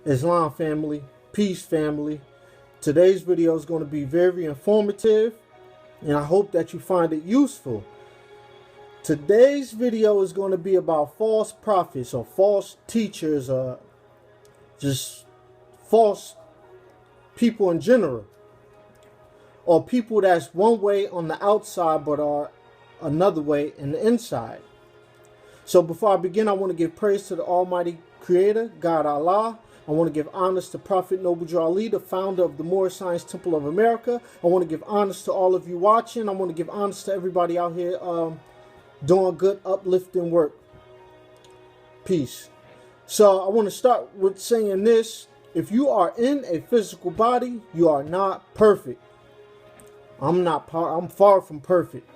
Islam family, peace family. Today's video is going to be very informative and I hope that you find it useful. Today's video is going to be about false prophets or false teachers or just false people in general, or people that's one way on the outside but are another way in the inside. So before I begin, I want to give praise to the Almighty Creator, God Allah. I want to give honors to Prophet Noble Drew Ali, the founder of the Moorish Science Temple of America. I want to give honors to all of you watching. I want to give honors to everybody out here doing good, uplifting work. Peace. So I want to start with saying this. If you are in a physical body, you are not perfect. I'm far from perfect.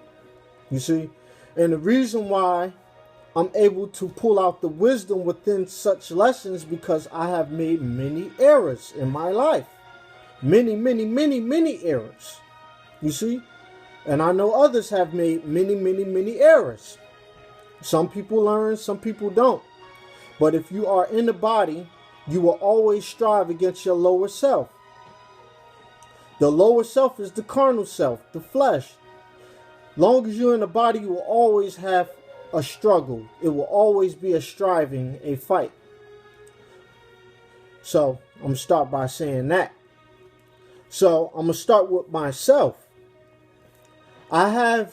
You see? And the reason why I'm able to pull out the wisdom within such lessons because I have made many errors in my life. Many errors. You see? And I know others have made many errors. Some people learn, some people don't. But if you are in the body, you will always strive against your lower self. The lower self is the carnal self, the flesh. Long as you're in the body, you will always have a struggle. It will always be a striving, a fight. So I'm going to start by saying that. So I'm going to start with myself. In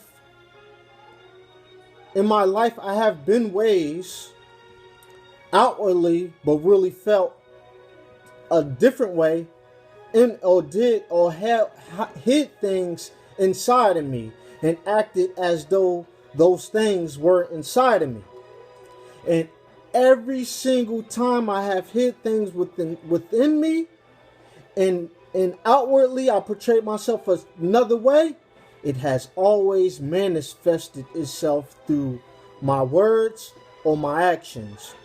my life, I have been ways outwardly, but really felt a different way hid things inside of me and acted as though those things were inside of me. And every single time I have hid things within me and outwardly I portrayed myself as another way, it has always manifested itself through my words or my actions.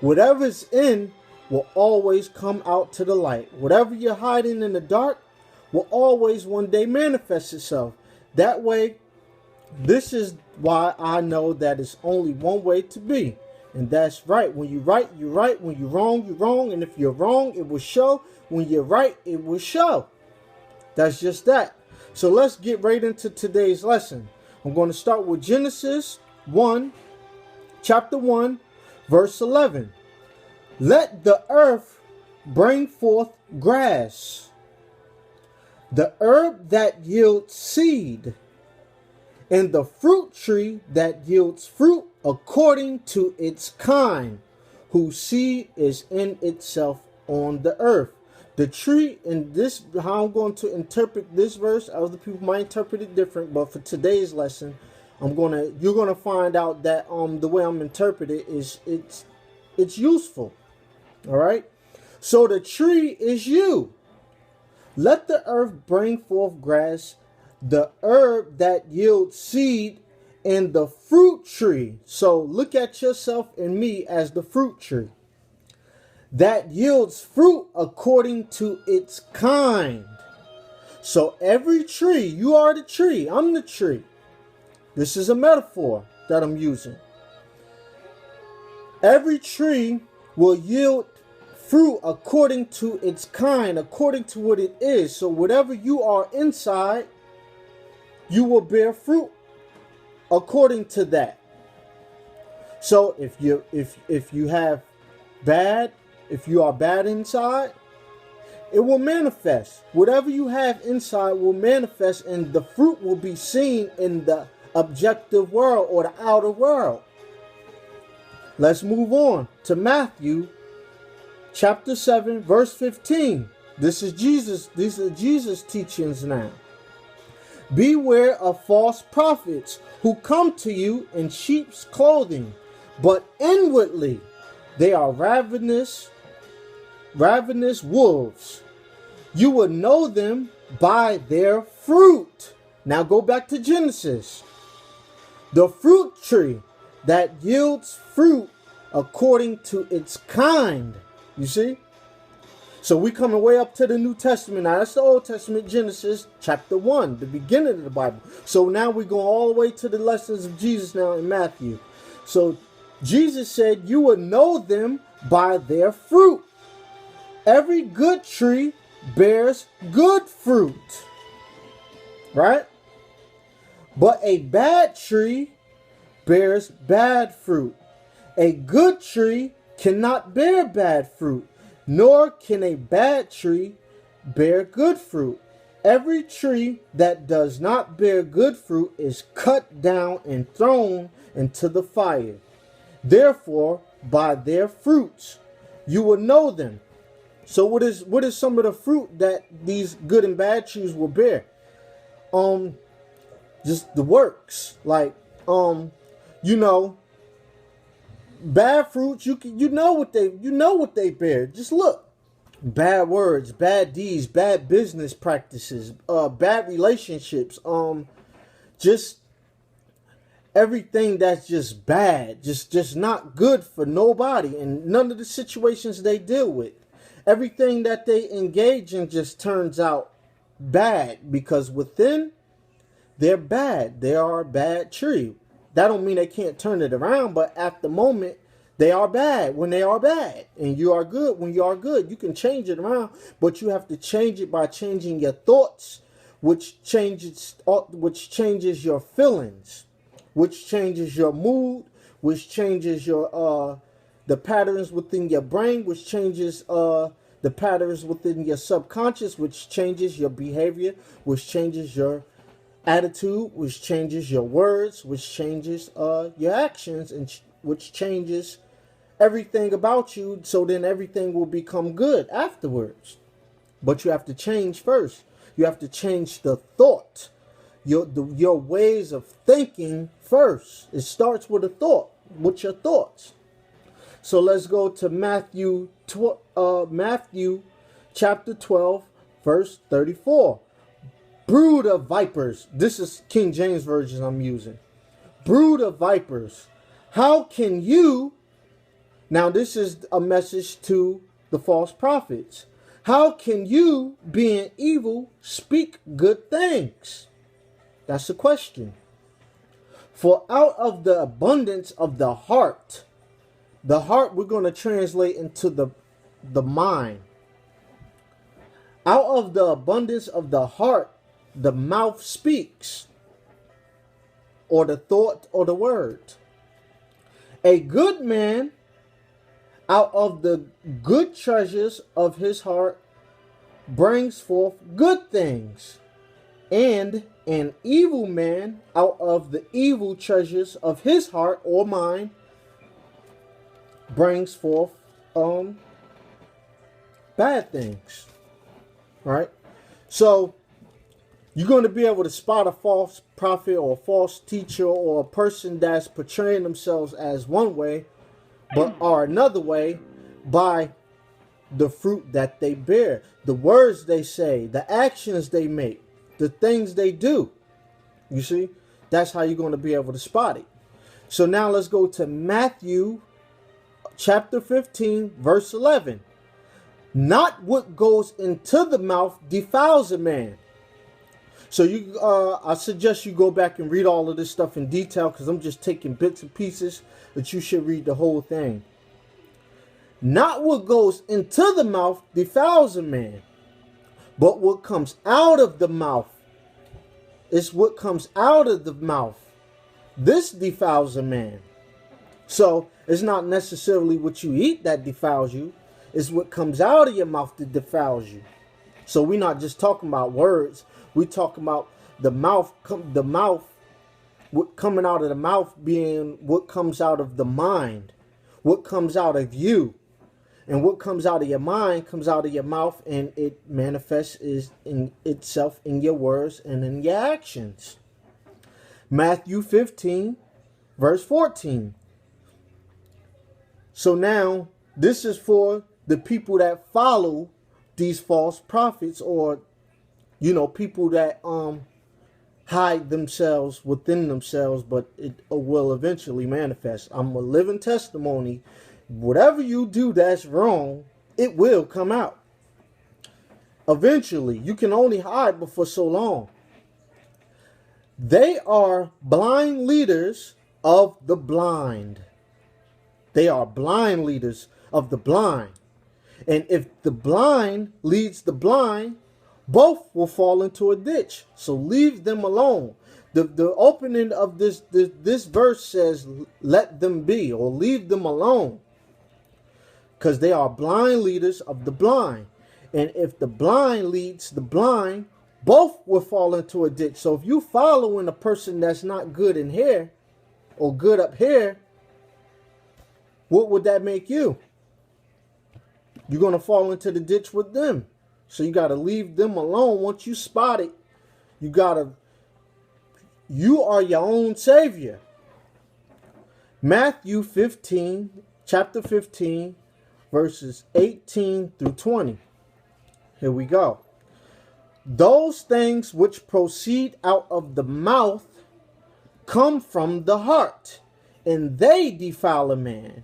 Whatever's in will always come out to the light. Whatever you're hiding in the dark will always one day manifest itself. That way, this is why I know that it's only one way to be. And that's right. When you're right, you're right. When you're wrong, you're wrong. And if you're wrong, it will show. When you're right, it will show. That's just that. So let's get right into today's lesson. I'm going to start with Genesis 1, chapter 1, verse 11. Let the earth bring forth grass, the herb that yields seed, and the fruit tree that yields fruit according to its kind, whose seed is in itself on the earth. The tree, in this, how I'm going to interpret this verse, other people might interpret it different, but for today's lesson, you're gonna find out that the way I'm interpreting it is it's useful. All right. So the tree is you. Let the earth bring forth grass, the herb that yields seed, and the fruit tree. So look at yourself and me as the fruit tree that yields fruit according to its kind. So every tree, you are the tree, I'm the tree. This is a metaphor that I'm using. Every tree will yield fruit according to its kind, according to what it is. So whatever you are inside, you will bear fruit according to that. So if you are bad inside, it will manifest. Whatever you have inside will manifest, and the fruit will be seen in the objective world or the outer world. Let's move on to Matthew chapter 7, verse 15. This is Jesus. These are Jesus' teachings now. Beware of false prophets who come to you in sheep's clothing, but inwardly they are ravenous wolves. You will know them by their fruit. Now go back to Genesis. The fruit tree that yields fruit according to its kind. You see? So we coming way up to the New Testament. Now that's the Old Testament, Genesis chapter 1, the beginning of the Bible. So now we're going all the way to the lessons of Jesus now in Matthew. So Jesus said you will know them by their fruit. Every good tree bears good fruit, right? But a bad tree bears bad fruit. A good tree cannot bear bad fruit, nor can a bad tree bear good fruit. Every tree that does not bear good fruit is cut down and thrown into the fire. Therefore, by their fruits you will know them. So what is some of the fruit that these good and bad trees will bear? Just the works. Like bad fruits, you know what they bear. Just look. Bad words, bad deeds, bad business practices, bad relationships, just everything that's just bad, just not good for nobody, and none of the situations they deal with. Everything that they engage in just turns out bad because within they're bad. They are a bad tree. That don't mean they can't turn it around, but at the moment they are bad when they are bad, and you are good when you are good. You can change it around, but you have to change it by changing your thoughts, which changes your feelings, which changes your mood, which changes your the patterns within your brain, which changes the patterns within your subconscious, which changes your behavior, which changes your attitude, which changes your words, which changes your actions, and which changes everything about you. So then everything will become good afterwards. But you have to change first. You have to change the thought, your ways of thinking first. It starts with a thought, with your thoughts. So let's go to Matthew chapter 12, verse 34. Brood of vipers. This is King James Version I'm using. Brood of vipers. How can you... Now this is a message to the false prophets. How can you, being evil, speak good things? That's the question. For out of the abundance of the heart we're going to translate into the mind. Out of the abundance of the heart, the mouth speaks, or the thought or the word. A good man, out of the good treasures of his heart, brings forth good things. And an evil man, out of the evil treasures of his heart or mind, brings forth bad things. Right? So you're going to be able to spot a false prophet or a false teacher or a person that's portraying themselves as one way but are another way by the fruit that they bear, the words they say, the actions they make, the things they do. You see, that's how you're going to be able to spot it. So now let's go to Matthew chapter 15, verse 11. Not what goes into the mouth defiles a man. So I suggest you go back and read all of this stuff in detail, because I'm just taking bits and pieces, but you should read the whole thing. Not what goes into the mouth defiles a man, but what comes out of the mouth. It's what comes out of the mouth. This defiles a man. So it's not necessarily what you eat that defiles you. It's what comes out of your mouth that defiles you. So we're not just talking about words. We're talking about the mouth, what coming out of the mouth being what comes out of the mind, what comes out of you. And what comes out of your mind comes out of your mouth, and it manifests in itself in your words and in your actions. Matthew 15, verse 14. So now, this is for the people that follow these false prophets, or, people that hide themselves within themselves, but it will eventually manifest. I'm a living testimony. Whatever you do that's wrong, it will come out. Eventually, you can only hide but for so long. They are blind leaders of the blind. They are blind leaders of the blind. And if the blind leads the blind, both will fall into a ditch. So leave them alone. The opening of this verse says, let them be, or leave them alone. Because they are blind leaders of the blind. And if the blind leads the blind, both will fall into a ditch. So if you following a person that's not good in here, or good up here, what would that make you? You're going to fall into the ditch with them. So you got to leave them alone. Once you spot it, you are your own savior. Matthew 15, chapter 15, verses 18 through 20. Here we go. Those things which proceed out of the mouth come from the heart, and they defile a man.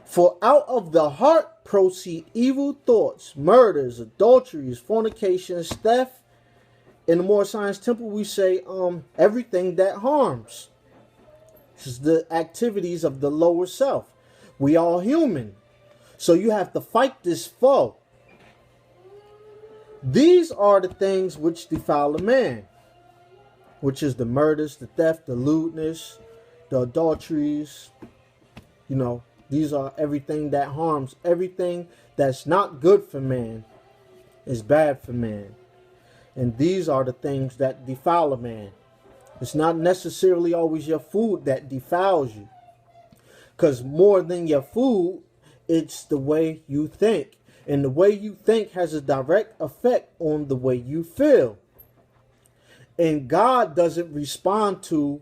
For out of the heart proceed evil thoughts, murders, adulteries, fornications, theft. In the Moorish Science Temple, we say everything that harms. This is the activities of the lower self. We all human. So you have to fight this foe. These are the things which defile a man, which is the murders, the theft, the lewdness, the adulteries. You know, these are everything that harms. Everything that's not good for man is bad for man. And these are the things that defile a man. It's not necessarily always your food that defiles you. Because more than your food, it's the way you think. And the way you think has a direct effect on the way you feel. And God doesn't respond to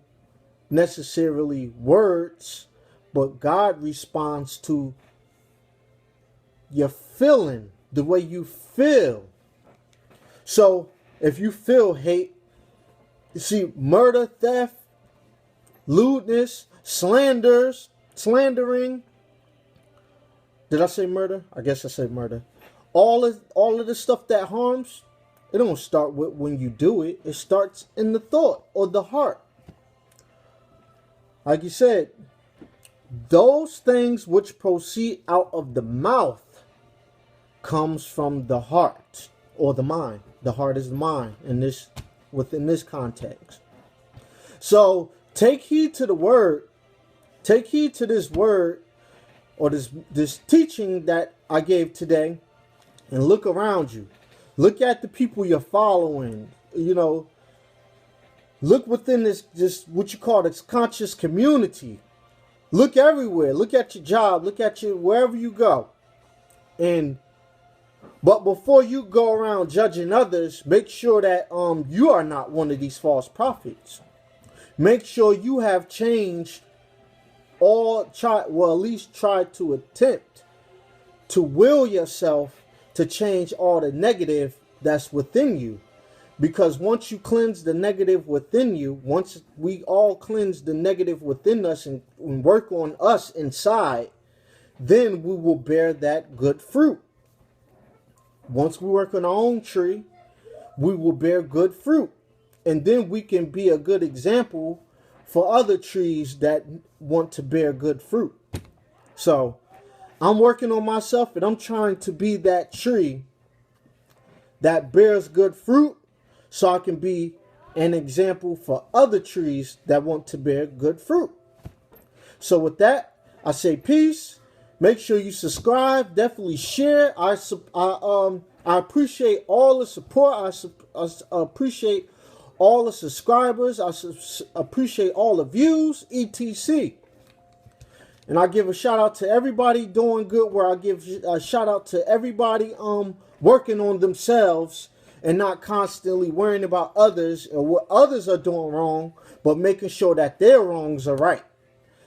necessarily words, but God responds to your feeling, the way you feel. So if you feel hate, you see murder, theft, lewdness, slandering. Did I say murder? I guess I said murder. All of the stuff that harms, it don't start with when you do it. It starts in the thought or the heart. Like you said, those things which proceed out of the mouth comes from the heart or the mind. The heart is the mind within this context. So take heed to the word. Take heed to this word or this teaching that I gave today, and look around you. Look at the people you're following. You know, look within this what you call this conscious community. Look everywhere. Look at your job. Look at wherever you go. But before you go around judging others, make sure that you are not one of these false prophets. Make sure you have changed at least try to attempt to will yourself to change all the negative that's within you. Because once you cleanse the negative within you, once we all cleanse the negative within us and work on us inside, then we will bear that good fruit. Once we work on our own tree, we will bear good fruit. And then we can be a good example for other trees that want to bear good fruit. So I'm working on myself, and I'm trying to be that tree that bears good fruit, so I can be an example for other trees that want to bear good fruit. So with that, I say peace. Make sure you subscribe. Definitely share. I appreciate all the support. I appreciate all the subscribers. I appreciate all the views, etc. And I give a shout out to everybody doing good, where I give a shout out to everybody working on themselves and not constantly worrying about others and what others are doing wrong, but making sure that their wrongs are right.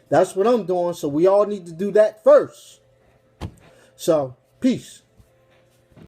That's what I'm doing. So we all need to do that first. So, peace.